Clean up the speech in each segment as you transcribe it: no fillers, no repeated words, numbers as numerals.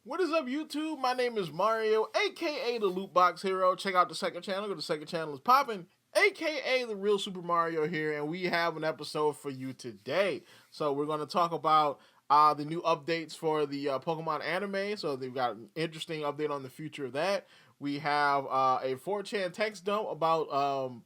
What is up, YouTube? My name is Mario, aka the Loot Box Hero. Check out the second channel, because the second channel is popping, aka the Real Super Mario here, and we have an episode for you today. So we're going to talk about the new updates for the Pokemon anime. So they've got an interesting update on the future of that. We have a 4chan text dump about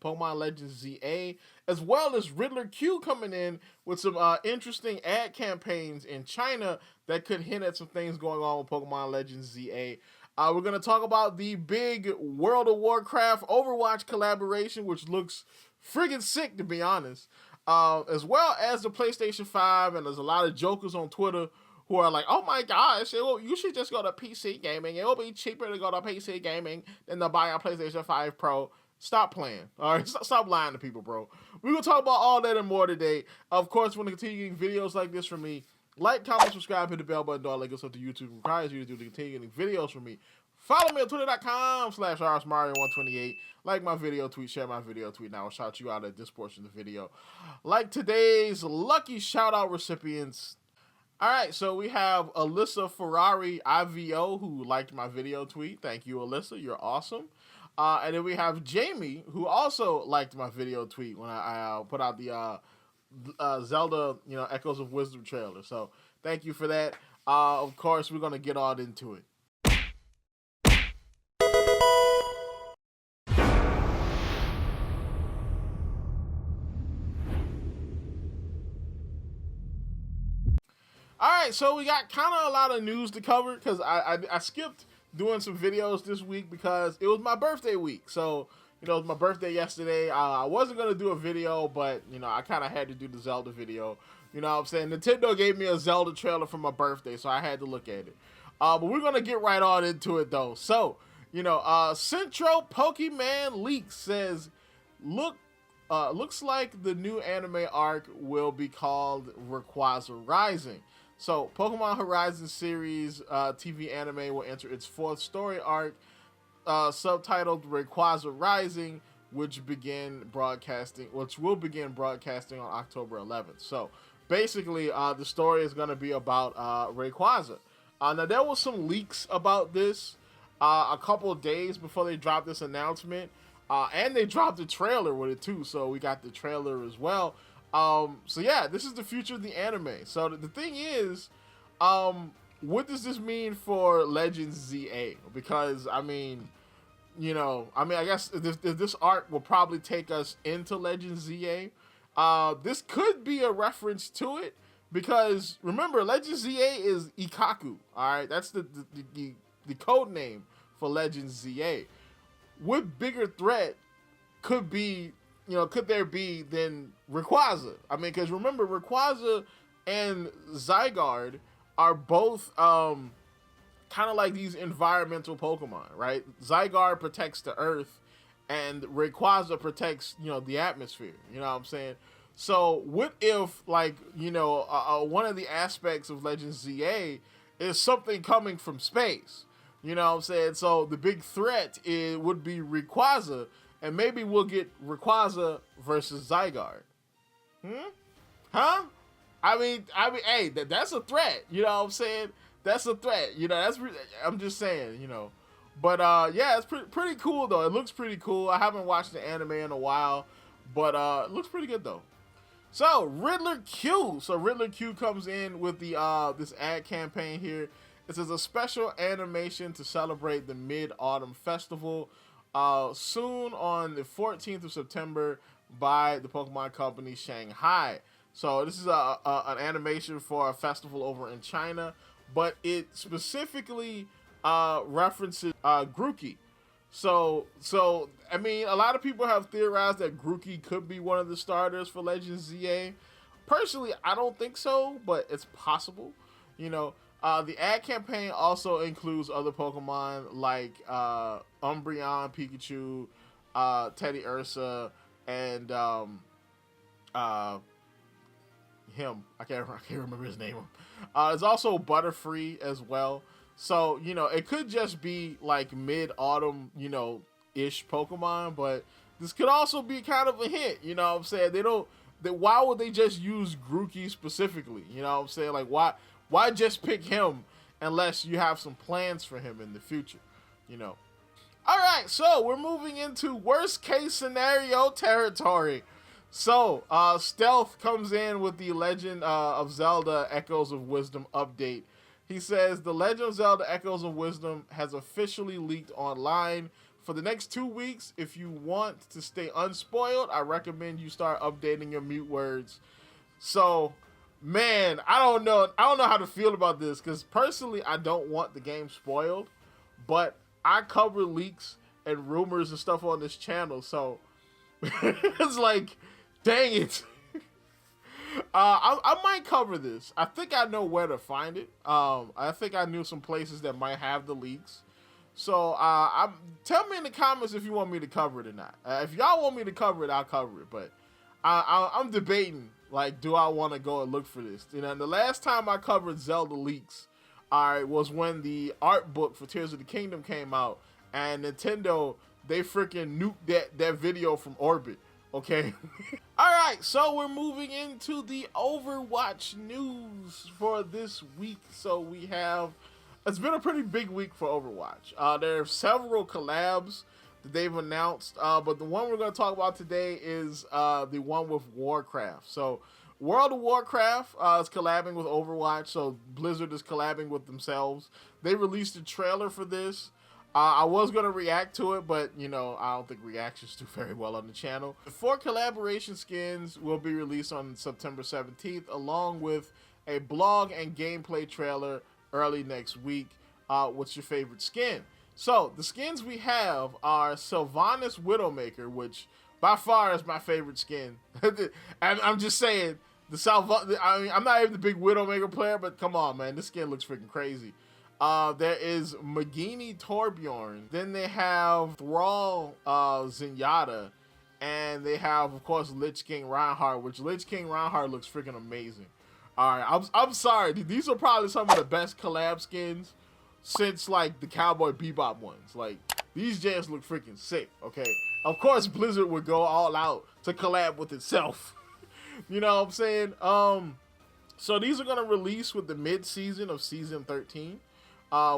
Pokemon Legends ZA, as well as Riddler Q coming in with some interesting ad campaigns in China that could hint at some things going on with Pokemon Legends ZA. We're going to talk about the big World of Warcraft Overwatch collaboration, which looks friggin' sick, to be honest, as well as the PlayStation 5, and there's a lot of jokers on Twitter who are like, oh my gosh, you should just go to PC gaming. It'll be cheaper to go to PC gaming than to buy a PlayStation 5 Pro. Stop playing. All right, stop lying to people, bro. We're going to talk about all that and more today. Of course, we're going to continue getting videos like this from me. Like, comment, subscribe, hit the bell button, all that good stuff to YouTube requires you to do to continue getting videos from me. Follow me on twitter.com/RSMario128. Like my video tweet, share my video tweet, and I will shout you out at this portion of the video. Like today's lucky shout out recipients. All right, so we have Alyssa Ferrari IVO, who liked my video tweet. Thank you, Alyssa. You're awesome. And then we have Jamie, who also liked my video tweet when I put out the Zelda, Echoes of Wisdom trailer. So thank you for that. Of course, we're going to get all into it. All right, so we got kind of a lot of news to cover because I skipped doing some videos this week because it was my birthday week. So, it was my birthday yesterday. I wasn't going to do a video, but, I kind of had to do the Zelda video. You know what I'm saying? Nintendo gave me a Zelda trailer for my birthday, so I had to look at it. But we're going to get right on into it, though. So, Central Pokemon Leak says, looks like the new anime arc will be called Rayquaza Rising. So, Pokemon Horizon series TV anime will enter its fourth story arc, subtitled Rayquaza Rising, which will begin broadcasting on October 11th. So, basically, the story is going to be about Rayquaza. Now, there was some leaks about this a couple of days before they dropped this announcement, and they dropped the trailer with it too. So, we got the trailer as well. So yeah, this is the future of the anime. So the thing is, what does this mean for Legends ZA? Because I guess this arc will probably take us into Legends ZA. This could be a reference to it because remember, Legends ZA is Ikaku. All right, that's the code name for Legends ZA. What bigger threat could there be than Rayquaza? Because remember, Rayquaza and Zygarde are both kind of like these environmental Pokemon, right? Zygarde protects the Earth, and Rayquaza protects, the atmosphere. You know what I'm saying? So what if, one of the aspects of Legends ZA is something coming from space? You know what I'm saying? So the big threat would be Rayquaza, and maybe we'll get Rayquaza versus Zygarde. Huh? Hey, that's a threat. You know what I'm saying? That's a threat. I'm just saying, But yeah, it's pretty cool though. It looks pretty cool. I haven't watched the anime in a while, but it looks pretty good though. So Riddler Q. So Riddler Q comes in with the this ad campaign here. It says a special animation to celebrate the Mid-Autumn Festival. Soon on the 14th of September by the Pokemon Company Shanghai. So this is an animation for a festival over in China, but it specifically references Grookey. So a lot of people have theorized that Grookey could be one of the starters for Legends ZA. Personally, I don't think so, but it's possible. The ad campaign also includes other Pokemon like Umbreon, Pikachu, Teddy Ursa, and him. I can't remember his name. There's also Butterfree as well. So it could just be like mid-autumn, ish Pokemon, but this could also be kind of a hint. You know what I'm saying? Why would they just use Grookey specifically? You know what I'm saying? Like why just pick him unless you have some plans for him in the future, you know. All right, so we're moving into worst case scenario territory. So, Stealth comes in with the Legend of Zelda Echoes of Wisdom update. He says, the Legend of Zelda Echoes of Wisdom has officially leaked online. For the next 2 weeks, if you want to stay unspoiled, I recommend you start updating your mute words. So, man, I don't know how to feel about this, because personally, I don't want the game spoiled, but I cover leaks and rumors and stuff on this channel, so it's like, dang it. I might cover this. I think I know where to find it. I think I knew some places that might have the leaks. So tell me in the comments if you want me to cover it or not. If y'all want me to cover it, I'll cover it. But I'm debating, like, do I want to go and look for this? You know, and the last time I covered Zelda leaks, was when the art book for Tears of the Kingdom came out, and Nintendo, they freaking nuked that video from orbit. Okay. All right, so we're moving into the Overwatch news for this week. So it's been a pretty big week for Overwatch. There are several collabs that they've announced, but the one we're going to talk about today is the one with Warcraft. So World of Warcraft is collabing with Overwatch, so Blizzard is collabing with themselves. They released a trailer for this. I was going to react to it, but, you know, I don't think reactions do very well on the channel. The 4 collaboration skins will be released on September 17th, along with a blog and gameplay trailer early next week. What's your favorite skin? So, the skins we have are Sylvanas Widowmaker, which by far is my favorite skin. I'm just saying, I'm not even the big Widowmaker player, but come on, man, this skin looks freaking crazy. There is Magini Torbjorn. Then they have Thrall Zenyatta. And they have, of course, Lich King Reinhardt, which Lich King Reinhardt looks freaking amazing. Alright, I'm sorry. These are probably some of the best collab skins since, like, the Cowboy Bebop ones. Like, these jams look freaking sick, okay? Of course, Blizzard would go all out to collab with itself. You know what I'm saying? So these are going to release with the mid-season of Season 13.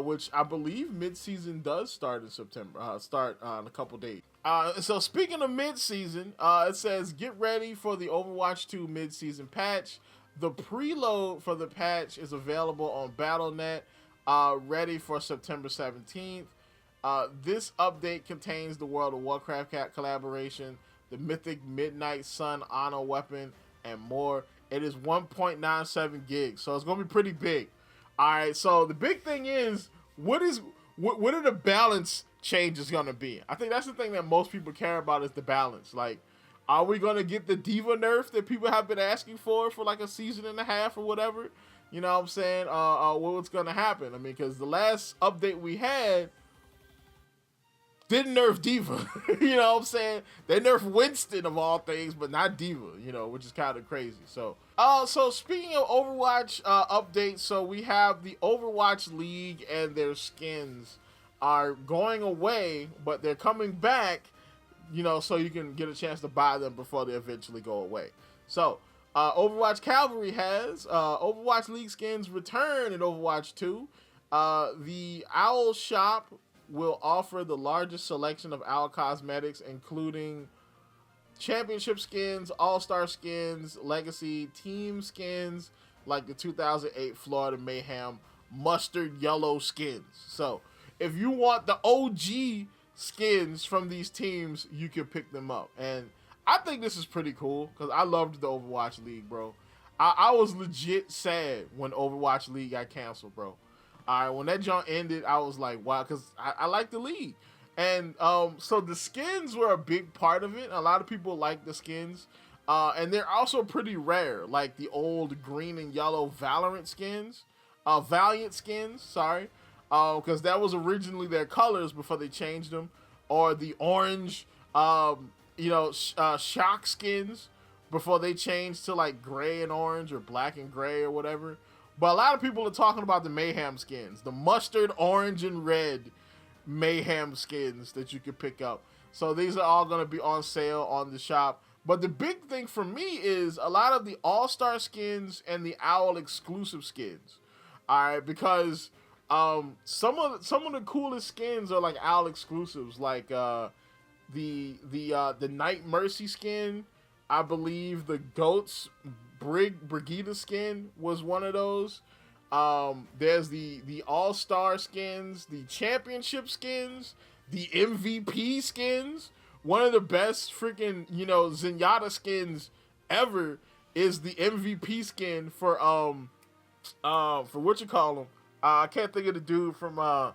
Which I believe mid-season does start in September, in a couple days. So speaking of mid-season, it says, get ready for the Overwatch 2 mid-season patch. The preload for the patch is available on Battle.net, ready for September 17th. This update contains the World of Warcraft collaboration, the Mythic Midnight Sun Honor weapon, and more. It is 1.97 gigs, so it's going to be pretty big. All right, so the big thing is, what are the balance changes going to be? I think that's the thing that most people care about, is the balance. Like, are we going to get the Diva nerf that people have been asking for like a season and a half or whatever? You know what I'm saying? What's going to happen? I mean, because the last update we had didn't nerf Diva. You know what I'm saying? They nerfed Winston of all things, but not Diva, you know, which is kind of crazy. So speaking of Overwatch updates, so we have the Overwatch League and their skins are going away, but they're coming back, you know, so you can get a chance to buy them before they eventually go away. So Overwatch Cavalry has Overwatch League skins return in Overwatch 2. The Owl Shop will offer the largest selection of Owl cosmetics, including championship skins, all-star skins, legacy team skins, like the 2008 Florida Mayhem mustard yellow skins. So if you want the OG skins from these teams, you can pick them up. And I think this is pretty cool, because I loved the Overwatch League, bro. I was legit sad when Overwatch League got canceled, bro. All right, when that jump ended, I was like, wow, because I like the league. And so the skins were a big part of it. A lot of people like the skins. And they're also pretty rare, like the old green and yellow Valorant skins. Valiant skins, sorry. Because that was originally their colors before they changed them. Or the orange, shock skins before they changed to like gray and orange or black and gray or whatever. But a lot of people are talking about the Mayhem skins, the mustard, orange, and red Mayhem skins that you can pick up. So these are all going to be on sale on the shop. But the big thing for me is a lot of the All-Star skins and the Owl exclusive skins. All right, because Some of the coolest skins are like OWL exclusives, like the Night Mercy skin. I believe the Goats Brigida skin was one of those. There's the All Star skins, the Championship skins, the MVP skins. One of the best freaking Zenyatta skins ever is the MVP skin for what you call him. I can't think of the dude from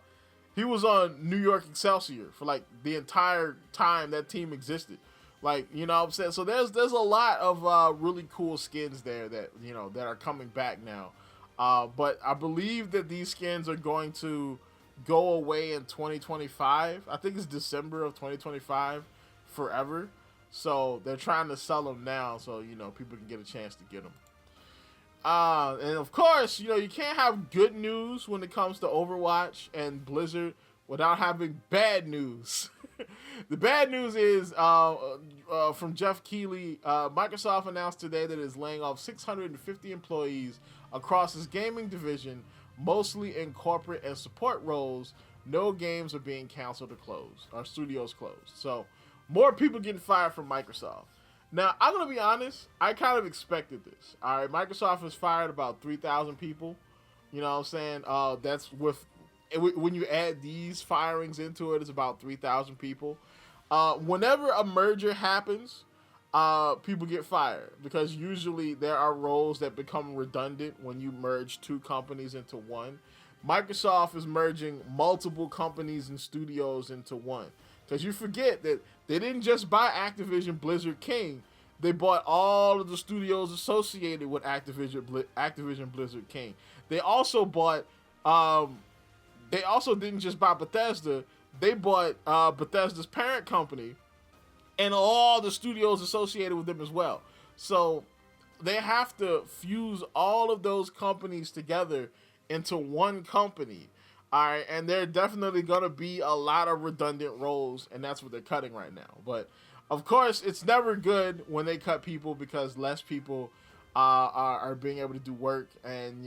he was on New York Excelsior for like the entire time that team existed. Like, you know what I'm saying? So there's a lot of really cool skins there that, that are coming back now. But I believe that these skins are going to go away in 2025. I think it's December of 2025 forever. So they're trying to sell them now so, people can get a chance to get them. And of course, you can't have good news when it comes to Overwatch and Blizzard without having bad news. The bad news is from Jeff Keighley. Microsoft announced today that it is laying off 650 employees across its gaming division, mostly in corporate and support roles. No games are being canceled or closed. Our studios closed. So more people getting fired from Microsoft. Now, I'm going to be honest, I kind of expected this. All right, Microsoft has fired about 3,000 people. You know what I'm saying? That's when you add these firings into it, it's about 3,000 people. Whenever a merger happens, people get fired because usually there are roles that become redundant when you merge two companies into one. Microsoft is merging multiple companies and studios into one. Because you forget that they didn't just buy Activision Blizzard King. They bought all of the studios associated with Activision Blizzard King. They also bought... they also didn't just buy Bethesda. They bought Bethesda's parent company and all the studios associated with them as well. So they have to fuse all of those companies together into one company. All right, and there are definitely going to be a lot of redundant roles, and that's what they're cutting right now. But, of course, it's never good when they cut people because less people are being able to do work, and,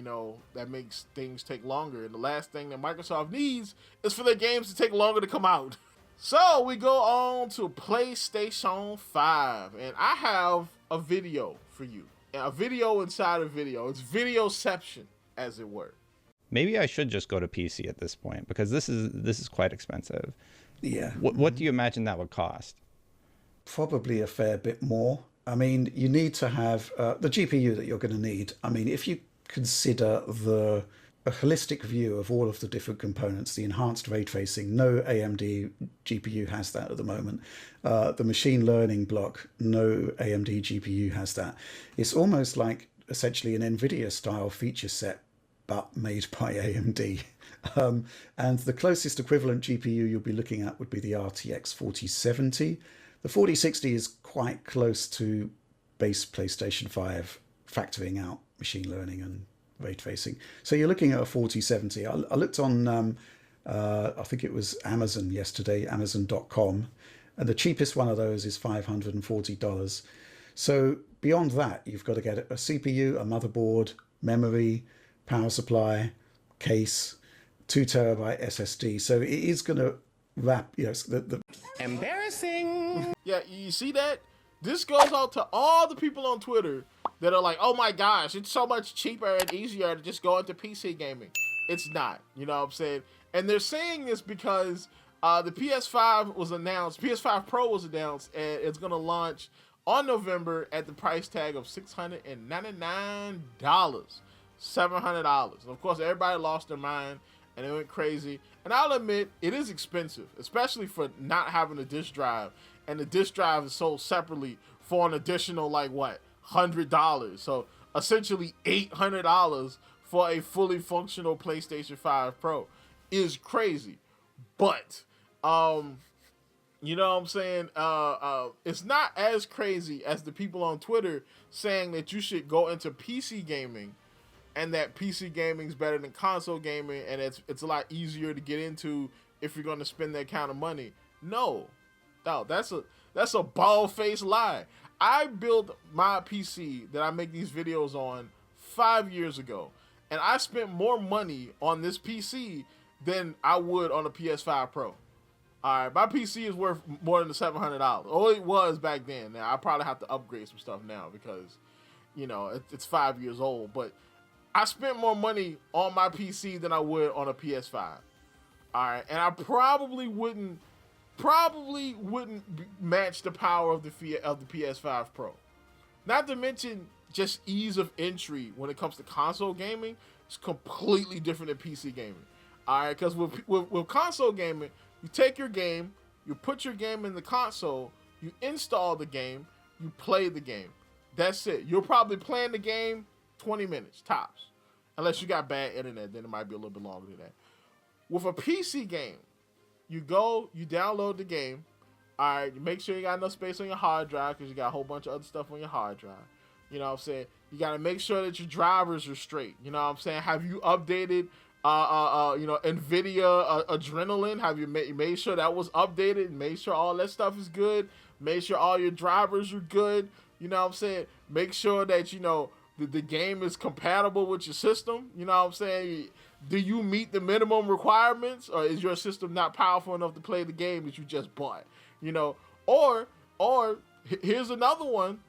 that makes things take longer. And the last thing that Microsoft needs is for their games to take longer to come out. So, we go on to PlayStation 5, and I have a video for you. A video inside a video. It's videoception, as it were. Maybe I should just go to PC at this point because this is quite expensive. Yeah. What do you imagine that would cost? Probably a fair bit more. I mean, you need to have the GPU that you're going to need. I mean, if you consider a holistic view of all of the different components, the enhanced ray tracing, no AMD GPU has that at the moment. The machine learning block, no AMD GPU has that. It's almost like essentially an NVIDIA style feature set, but made by AMD. And the closest equivalent GPU you'll be looking at would be the RTX 4070. The 4060 is quite close to base PlayStation 5, factoring out machine learning and ray tracing. So you're looking at a 4070. I looked on, I think it was Amazon yesterday, Amazon.com, and the cheapest one of those is $540. So beyond that, you've got to get a CPU, a motherboard, memory, power supply, case, 2 terabyte SSD. So it is going to wrap, the Embarrassing. Yeah, you see that? This goes out to all the people on Twitter that are like, oh my gosh, it's so much cheaper and easier to just go into PC gaming. It's not, you know what I'm saying? And they're saying this because the PS5 was announced, PS5 Pro was announced, and it's going to launch on November at the price tag of $699. $700. Of course, everybody lost their mind and it went crazy. And I'll admit, it is expensive, especially for not having a disk drive. And the disk drive is sold separately for an additional, $100. So essentially $800 for a fully functional PlayStation 5 Pro is crazy. But, you know what I'm saying? It's not as crazy as the people on Twitter saying that you should go into PC gaming and that PC gaming is better than console gaming, and it's a lot easier to get into if you're going to spend that kind of money. No, that's a bald-faced lie. I built my PC that I make these videos on 5 years ago, and I spent more money on this PC than I would on a PS5 Pro. All right, my PC is worth more than the $700. Oh, it was back then. Now I probably have to upgrade some stuff now because, it's 5 years old. But I spent more money on my PC than I would on a PS5. All right, and I probably wouldn't match the power of the PS5 Pro. Not to mention just ease of entry when it comes to console gaming. It's completely different than PC gaming. All right, because with console gaming, you take your game, you put your game in the console, you install the game, you play the game. That's it. You're probably playing the game 20 minutes, tops. Unless you got bad internet, then it might be a little bit longer than that. With a PC game, you go, you download the game. All right, you make sure you got enough space on your hard drive because you got a whole bunch of other stuff on your hard drive. You know what I'm saying? You got to make sure that your drivers are straight. You know what I'm saying? Have you updated NVIDIA Adrenaline? Have you made sure that was updated and made sure all that stuff is good? Make sure all your drivers are good. You know what I'm saying? Make sure that, the game is compatible with your system. You know what I'm saying? Do you meet the minimum requirements, or is your system not powerful enough to play the game that you just bought? Or here's another one.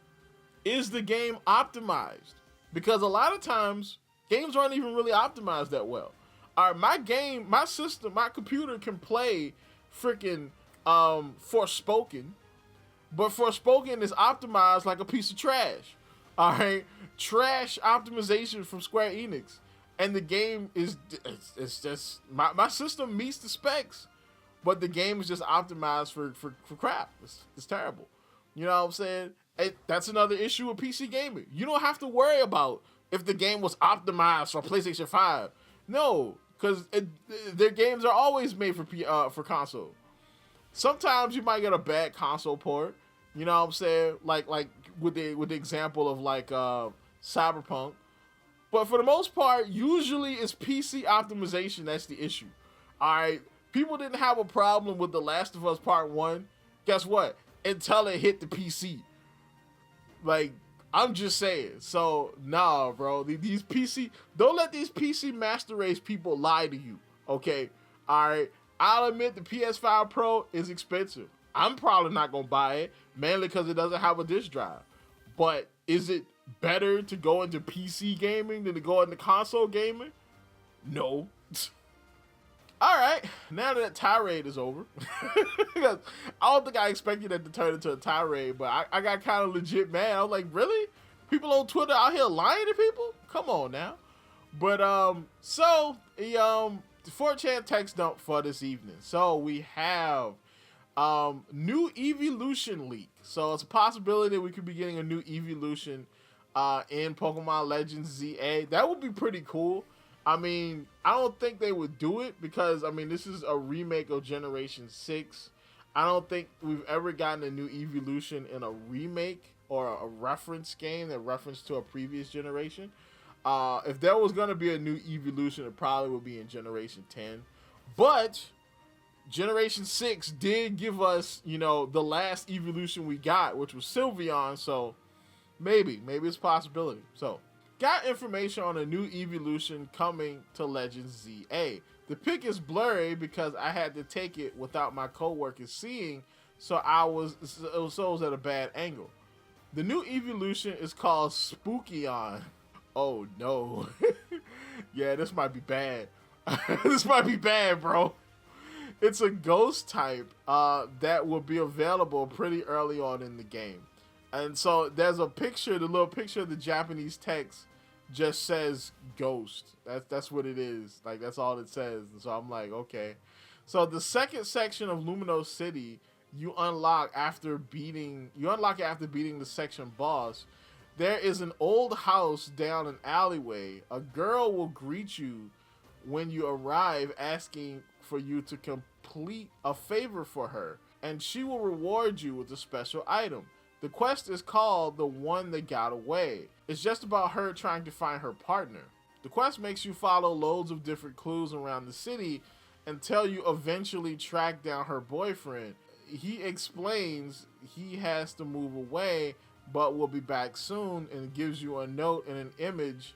Is the game optimized? Because a lot of times games aren't even really optimized that well. All right, my system, my computer can play freaking Forspoken, but Forspoken is optimized like a piece of trash. All right, trash optimization from Square Enix, and the game it's just my system meets the specs, but the game is just optimized for crap. It's terrible. You know what I'm saying? That's another issue with PC gaming. You don't have to worry about if the game was optimized for PlayStation 5. No, because their games are always made for console. Sometimes you might get a bad console port. You know what I'm saying? Like with the example of Cyberpunk. But for the most part, usually it's PC optimization that's the issue. All right, people didn't have a problem with The Last of Us Part 1. Guess what? Until it hit the PC. I'm just saying. So, nah, bro. These PC... Don't let these PC Master Race people lie to you, okay? All right? I'll admit the PS5 Pro is expensive. I'm probably not going to buy it, mainly because it doesn't have a disc drive. But is it better to go into PC gaming than to go into console gaming? No. All right, now that tirade is over, because I don't think I expected it to turn into a tirade, but I got kind of legit mad. I was like, really? People on Twitter out here lying to people? Come on now. But so the 4chan text dump for this evening. So we have new Eeveelution leak. So it's a possibility that we could be getting a new Eeveelution in Pokemon Legends ZA. That would be pretty cool. I mean, I don't think they would do it because, this is a remake of Generation 6. I don't think we've ever gotten a new Eeveelution in a remake or a reference game that referenced to a previous generation. If there was going to be a new Eeveelution, it probably would be in Generation 10. But Generation 6 did give us, the last Eeveelution we got, which was Sylveon, so maybe it's a possibility. So, got information on a new Eeveelution coming to Legends ZA. The pic is blurry because I had to take it without my coworkers seeing, so it was at a bad angle. The new Eeveelution is called Spookeon. Oh no. Yeah, this might be bad. This might be bad, bro. It's a ghost type that will be available pretty early on in the game. And so there's a picture, the little picture of the Japanese text just says ghost. That's what it is. That's all it says. And so I'm like, okay. So the second section of Lumino City, you unlock after beating the section boss. There is an old house down an alleyway. A girl will greet you when you arrive, asking for you to complete a favor for her, and she will reward you with a special item. The quest is called The One That Got Away. It's just about her trying to find her partner. The quest makes you follow loads of different clues around the city until you eventually track down her boyfriend. He explains he has to move away but will be back soon, and gives you a note and an image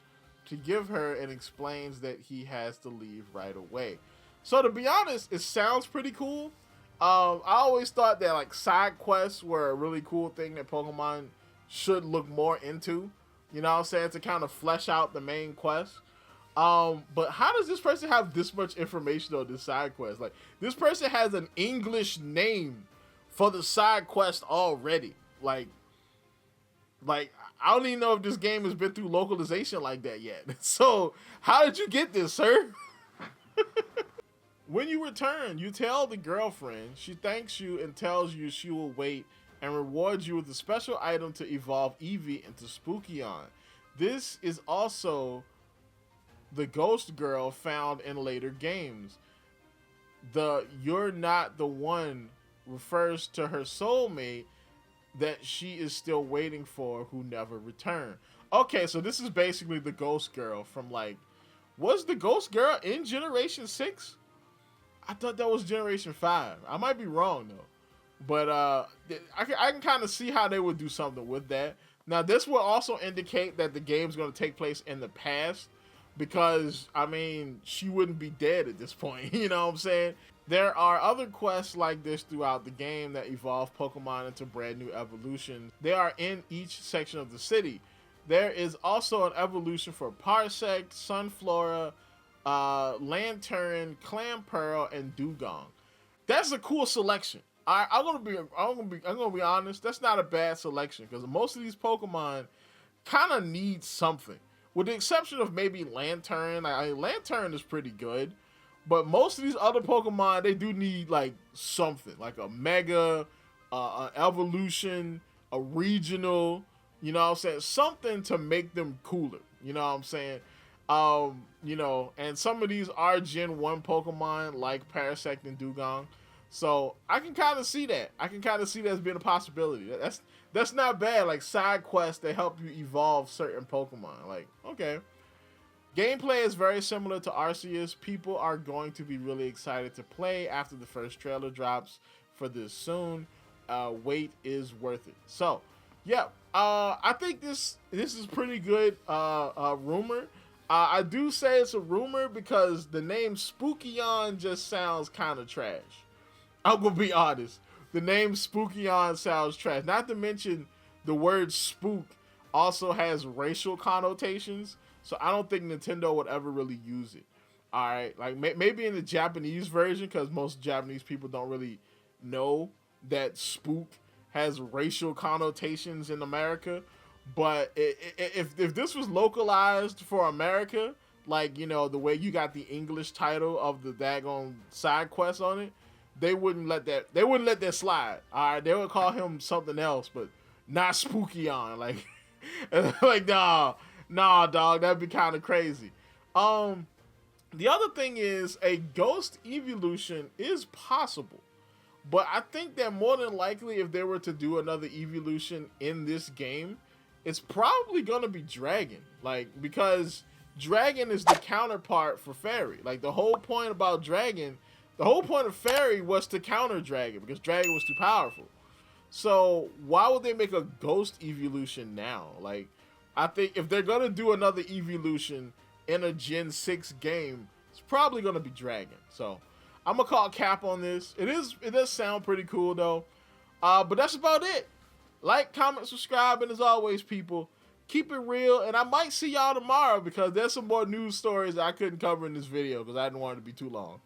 to give her and explains that he has to leave right away. So to be honest, it sounds pretty cool. I always thought that like side quests were a really cool thing that Pokemon should look more into. You know what I'm saying? To kind of flesh out the main quest. But how does this person have this much information on this side quest? Like, this person has an English name for the side quest already. Like I don't even know if this game has been through localization like that yet. So how did you get this, sir? When you return, you tell the girlfriend. She thanks you and tells you she will wait and rewards you with a special item to evolve Eevee into Spookion. This is also the ghost girl found in later games. The "you're not the one" refers to her soulmate that she is still waiting for, who never returned. Okay, so this is basically the ghost girl from like, was the ghost girl in Generation 6? I thought that was Generation 5. I might be wrong though. But I can kind of see how they would do something with that. Now this will also indicate that the game's going to take place in the past, because I mean, she wouldn't be dead at this point. You know what I'm saying? There are other quests like this throughout the game that evolve Pokemon into brand new evolutions. They are in each section of the city. There is also an evolution for Parsec, Sunflora, Lantern, Clamperl, and Dugong. That's a cool selection. I'm gonna be honest. That's not a bad selection, because most of these Pokemon kind of need something, with the exception of maybe Lantern. Lantern is pretty good, but most of these other Pokemon, they do need like something, like a Mega, an Evolution, a Regional. You know what I'm saying? Something to make them cooler. You know what I'm saying? You know, and some of these are Gen 1 Pokemon like Parasect and Dugong. So I can kind of see that. I can kind of see that as being a possibility. That's not bad. Like side quests that help you evolve certain Pokemon. Like, okay. Gameplay is very similar to Arceus. People are going to be really excited to play after the first trailer drops for this soon. Wait is worth it. So, yeah. I think this is pretty good rumor. I do say it's a rumor because the name Spookion just sounds kind of trash. I'm going to be honest. The name Spookion sounds trash. Not to mention the word spook also has racial connotations. So I don't think Nintendo would ever really use it. All right. Like maybe in the Japanese version, because most Japanese people don't really know that spook has racial connotations in America. But if this was localized for America, like, you know, the way you got the English title of the daggone side quest on it, they wouldn't let that slide. All right, they would call him something else, but not Spookion. Like, like nah, dog, that'd be kind of crazy. The other thing is a Ghost Eeveelution is possible, but I think that more than likely, if they were to do another Eeveelution in this game, it's probably gonna be Dragon. Like, because Dragon is the counterpart for Fairy. Like, the whole point about Dragon. The whole point of Fairy was to counter Dragon, because Dragon was too powerful. So why would they make a Ghost Eeveelution now? Like, I think if they're going to do another Eeveelution in a Gen 6 game, it's probably going to be Dragon. So I'm going to call cap on this. It does sound pretty cool though. But that's about it. Like, comment, subscribe, and as always, people, keep it real. And I might see y'all tomorrow, because there's some more news stories that I couldn't cover in this video because I didn't want it to be too long.